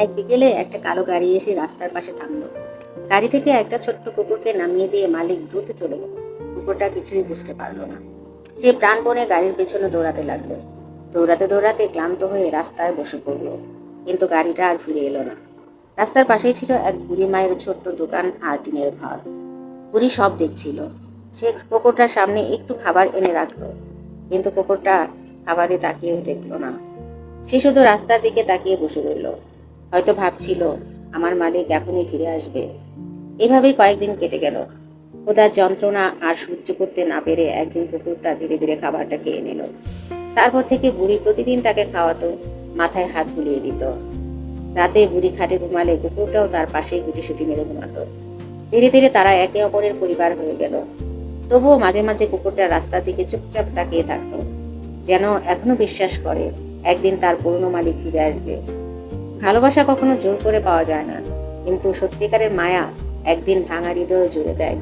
এক বিকেলে একটা কালো গাড়ি এসে রাস্তার পাশে থামলো। গাড়ি থেকে একটা ছোট্ট কুকুরকে নামিয়ে দিয়ে মালিক দ্রুত চলে গেল। কুকুরটা কিছুই বুঝতে পারলো না। সে প্রাণপণে গাড়ির পেছনে দৌড়াতে লাগলো। দৌড়াতে দৌড়াতে ক্লান্ত হয়ে রাস্তায় বসে পড়লো। কিন্তু গাড়িটা আর ফিরে এলো না। রাস্তার পাশেই ছিল এক বুড়ি মায়ের ছোট্ট দোকান আর টিনের ঘর। বুড়ি সব দেখছিল। সে কুকুরটার সামনে একটু খাবার এনে রাখলো, কিন্তু কুকুরটা খাবারে তাকিয়েও দেখলো না। সে শুধু রাস্তার দিকে তাকিয়ে বসে রইল। হয়তো ভাবছিল, আমার মালিক এখনই ফিরে আসবে। এভাবেই কয়েকদিন কেটে গেল। ক্ষুধার যন্ত্রণা আর সহ্য করতে না পেরে একদিন কুকুরটা ধীরে ধীরে খাবারটা খেয়ে নিল। তারপর থেকে বুড়ি প্রতিদিন তাকে খাওয়াতো, মাথায় হাত বুলিয়ে দিত। রাতে বুড়ি খাটে ঘুমালে কুকুরটাও তার পাশেই গুটিসুটি মেরে ঘুমাতো। ধীরে ধীরে তারা একে অপরের পরিবার হয়ে গেল। তবুও মাঝে মাঝে কুকুরটা রাস্তার দিকে চুপচাপ তাকিয়ে থাকতো, যেন এখনো বিশ্বাস করে একদিন তার পুরনো মালিক ফিরে আসবে। ভালোবাসা কখনো জোর করে পাওয়া যায় না, কিন্তু সত্যিকারের মায়া একদিন ভাঙা হৃদয়ে জুড়ে দেয়।